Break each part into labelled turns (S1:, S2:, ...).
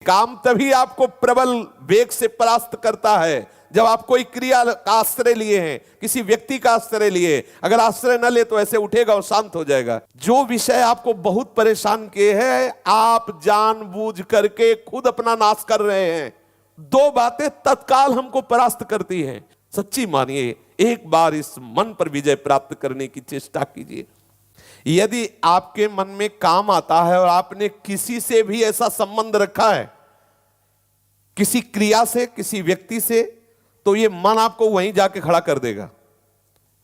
S1: काम तभी आपको प्रबल वेग से परास्त करता है जब आप कोई क्रिया का आश्रय लिए हैं, किसी व्यक्ति का आश्रय लिए। अगर आश्रय न ले तो ऐसे उठेगा और शांत हो जाएगा। जो विषय आपको बहुत परेशान किए हैं, आप जानबूझ करके खुद अपना नाश कर रहे हैं। दो बातें तत्काल हमको परास्त करती हैं। सच्ची मानिए, एक बार इस मन पर विजय प्राप्त करने की चेष्टा कीजिए। यदि आपके मन में काम आता है और आपने किसी से भी ऐसा संबंध रखा है, किसी क्रिया से, किसी व्यक्ति से, तो ये मन आपको वहीं जाके खड़ा कर देगा।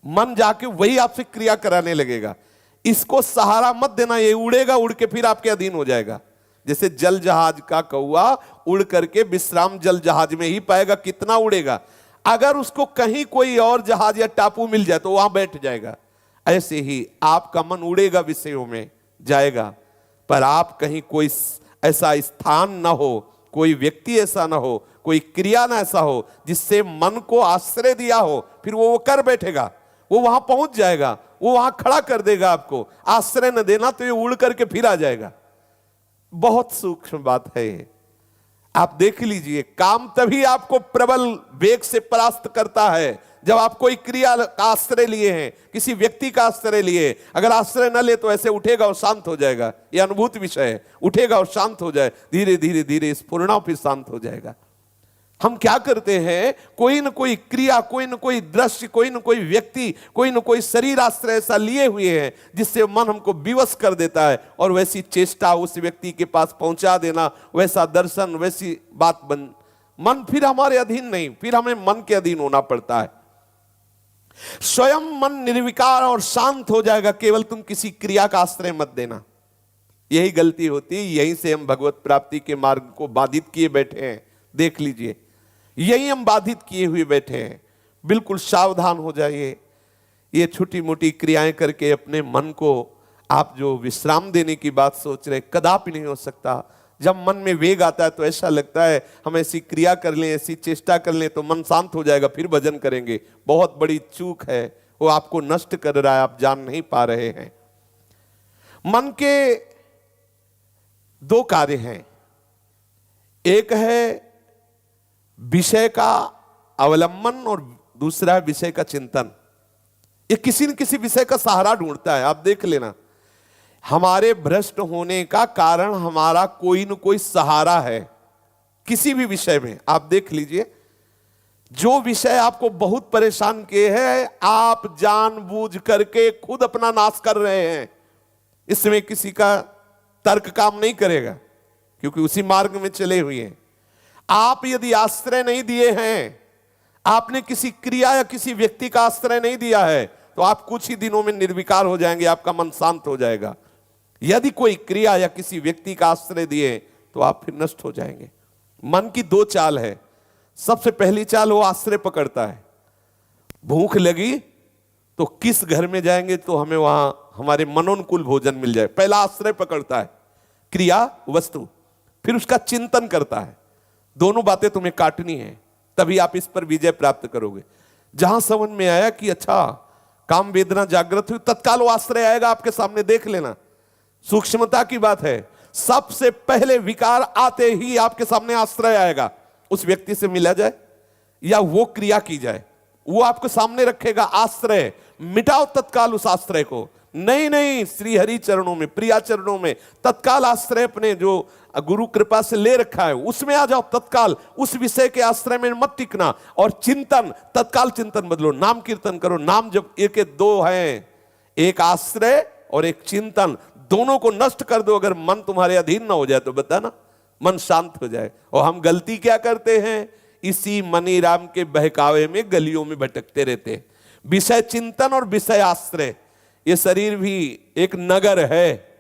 S1: मन जाके वही आपसे क्रिया कराने लगेगा। इसको सहारा मत देना, ये उड़ेगा, उड़ के फिर आपके अधीन हो जाएगा। जैसे जल जहाज का कौवा उड़ करके विश्राम जल जहाज में ही पाएगा, कितना उड़ेगा। अगर उसको कहीं कोई और जहाज या टापू मिल जाए तो वहां बैठ जाएगा। ऐसे ही आपका मन उड़ेगा, विषयों में जाएगा, पर आप कहीं कोई ऐसा स्थान ना हो, कोई व्यक्ति ऐसा ना हो, कोई क्रिया ना ऐसा हो जिससे मन को आश्रय दिया हो, फिर वो कर बैठेगा, वो वहां पहुंच जाएगा, वो वहां खड़ा कर देगा आपको। आश्रय न देना तो ये उड़ करके फिर आ जाएगा। बहुत सूक्ष्म बात है ये, आप देख लीजिए। काम तभी आपको प्रबल वेग से परास्त करता है जब आप कोई क्रिया का आश्रय लिए हैं, किसी व्यक्ति का आश्रय लिए। अगर आश्रय न ले तो ऐसे उठेगा और शांत हो जाएगा। यह अनुभूत विषय है। उठेगा और शांत हो जाए, धीरे धीरे धीरे स्फुरना फिर शांत हो जाएगा। हम क्या करते हैं, कोई न कोई क्रिया, कोई न कोई दृश्य, कोई न कोई व्यक्ति, कोई न कोई शरीर आश्रय ऐसा लिए हुए हैं जिससे मन हमको विवश कर देता है, और वैसी चेष्टा उस व्यक्ति के पास पहुंचा देना, वैसा दर्शन, वैसी बात मन फिर हमारे अधीन नहीं, फिर हमें मन के अधीन होना पड़ता है। स्वयं मन निर्विकार और शांत हो जाएगा, केवल तुम किसी क्रिया का आश्रय मत देना। यही गलती होती है, यहीं से हम भगवत प्राप्ति के मार्ग को बाधित किए बैठे हैं। देख लीजिए, यही हम बाधित किए हुए बैठे हैं। बिल्कुल सावधान हो जाइए। ये छोटी मोटी क्रियाएं करके अपने मन को आप जो विश्राम देने की बात सोच रहे, कदापि नहीं हो सकता। जब मन में वेग आता है तो ऐसा लगता है हम ऐसी क्रिया कर लें, ऐसी चेष्टा कर लें तो मन शांत हो जाएगा, फिर भजन करेंगे। बहुत बड़ी चूक है, वो आपको नष्ट कर रहा है, आप जान नहीं पा रहे हैं। मन के दो कार्य हैं, एक है विषय का अवलंबन और दूसरा है विषय का चिंतन। ये किसी न किसी विषय का सहारा ढूंढता है। आप देख लेना, हमारे भ्रष्ट होने का कारण हमारा कोई न कोई सहारा है किसी भी विषय में। आप देख लीजिए, जो विषय आपको बहुत परेशान किए हैं, आप जानबूझ करके खुद अपना नाश कर रहे हैं। इसमें किसी का तर्क काम नहीं करेगा, क्योंकि उसी मार्ग में चले हुए हैं। आप यदि आश्रय नहीं दिए हैं, आपने किसी क्रिया या किसी व्यक्ति का आश्रय नहीं दिया है, तो आप कुछ ही दिनों में निर्विकार हो जाएंगे, आपका मन शांत हो जाएगा। यदि कोई क्रिया या किसी व्यक्ति का आश्रय दिए तो आप फिर नष्ट हो जाएंगे। मन की दो चाल है। सबसे पहली चाल, वो आश्रय पकड़ता है। भूख लगी तो किस घर में जाएंगे तो हमें वहां हमारे मनोनुकूल भोजन मिल जाए। पहला आश्रय पकड़ता है, क्रिया, वस्तु। फिर उसका चिंतन करता है। दोनों बातें तुम्हें काटनी है, तभी आप इस पर विजय प्राप्त करोगे। जहां समझ में आया कि अच्छा काम वेदना जागृत हुई, तत्काल वो आश्रय आएगा आपके सामने। देख लेना, सूक्ष्मता की बात है। सबसे पहले विकार आते ही आपके सामने आश्रय आएगा। उस व्यक्ति से मिला जाए या वो क्रिया की जाए, वो आपको सामने रखेगा आश्रय। मिटाओ तत्काल उस आश्रय को। नहीं नहीं, श्री हरि चरणों में, प्रिया चरणों में तत्काल आश्रय अपने जो गुरु कृपा से ले रखा है उसमें आ जाओ तत्काल। उस विषय के आश्रय में मत टिकना। और चिंतन, तत्काल चिंतन बदलो, नाम कीर्तन करो। नाम जब एक दो हैं, एक आश्रय और एक चिंतन, दोनों को नष्ट कर दो। अगर मन तुम्हारे अधीन ना हो जाए तो बताना, मन शांत हो जाए। और हम गलती क्या करते हैं, इसी मनी राम के बहकावे में गलियों में भटकते रहते हैं। विषय चिंतन और विषय आश्रय, ये शरीर भी एक नगर है,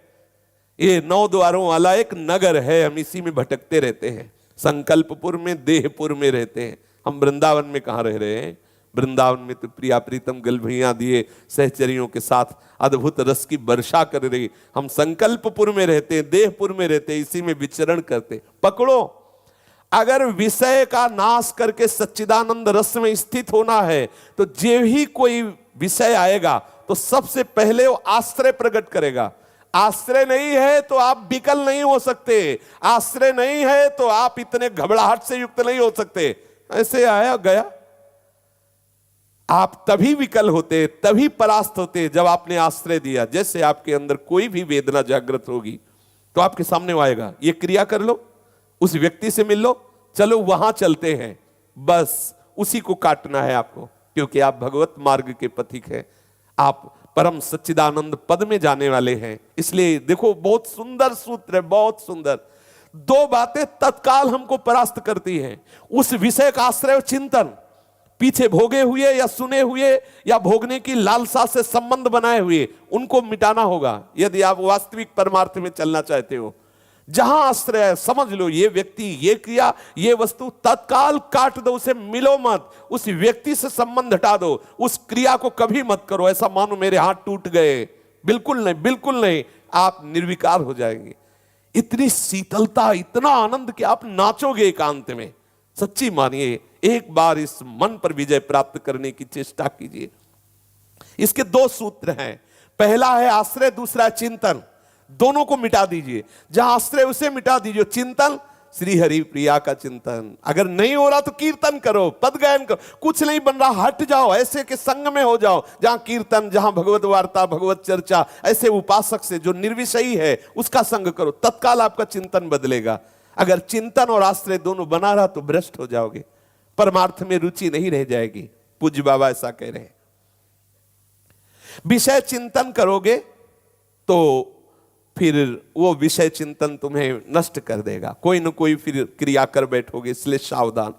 S1: ये 9 द्वारों वाला एक नगर है। हम इसी में भटकते रहते हैं। संकल्पपुर में, देहपुर में रहते हैं। हम वृंदावन में कहाँ रह रहे हैं। वृंदावन में तो प्रिया प्रीतम गलभैया दिए सहचरियों के साथ अद्भुत रस की वर्षा कर रही। हम संकल्पपुर में रहते हैं, देहपुर में रहते हैं, इसी में विचरण करते। पकड़ो, अगर विषय का नाश करके सच्चिदानंद रस में स्थित होना है तो जो ही कोई विषय आएगा तो सबसे पहले वो आश्रय प्रकट करेगा। आश्रय नहीं है तो आप विकल नहीं हो सकते, आश्रय नहीं है तो आप इतने घबराहट से युक्त नहीं हो सकते। ऐसे आया गया, आप तभी विकल होते, तभी परास्त होते जब आपने आश्रय दिया। जैसे आपके अंदर कोई भी वेदना जागृत होगी तो आपके सामने वो आएगा, ये क्रिया कर लो, उस व्यक्ति से मिल लो, चलो वहां चलते हैं, बस उसी को काटना है आपको, क्योंकि आप भगवत मार्ग के पथिक हैं, आप परम सच्चिदानंद पद में जाने वाले हैं। इसलिए देखो, बहुत सुंदर सूत्र है, बहुत सुंदर। दो बातें तत्काल हमको परास्त करती हैं, उस विषय का आश्रय और चिंतन, पीछे भोगे हुए या सुने हुए या भोगने की लालसा से संबंध बनाए हुए, उनको मिटाना होगा यदि आप वास्तविक परमार्थ में चलना चाहते हो। जहां आश्रय है, समझ लो ये व्यक्ति, ये क्रिया, ये वस्तु, तत्काल काट दो, उसे मिलो मत, उस व्यक्ति से संबंध हटा दो, उस क्रिया को कभी मत करो। ऐसा मानो मेरे हाथ टूट गए, बिल्कुल नहीं, बिल्कुल नहीं, आप निर्विकार हो जाएंगे। इतनी शीतलता, इतना आनंद कि आप नाचोगे एकांत में। सच्ची मानिए, एक बार इस मन पर विजय प्राप्त करने की चेष्टा कीजिए। इसके दो सूत्र हैं, पहला है आश्रय, दूसरा है चिंतन। दोनों को मिटा दीजिए, जहां आश्रय उसे मिटा दीजिए। चिंतन, श्री हरि प्रिया का चिंतन। अगर नहीं हो रहा तो कीर्तन करो, पद गायन करो, कुछ नहीं बन रहा हट जाओ, ऐसे के संग में हो जाओ जहां कीर्तन, जहां भगवत वार्ता, भगवत चर्चा, ऐसे उपासक से जो निर्विषयी है उसका संग करो, तत्काल आपका चिंतन बदलेगा। अगर चिंतन और आश्रय दोनों बना रहा तो भ्रष्ट हो जाओगे, परमार्थ में रुचि नहीं रह जाएगी। पूज्य बाबा ऐसा कह रहे हैं। विषय चिंतन करोगे तो फिर वो विषय चिंतन तुम्हें नष्ट कर देगा, कोई न कोई फिर क्रिया कर बैठोगे, इसलिए सावधान।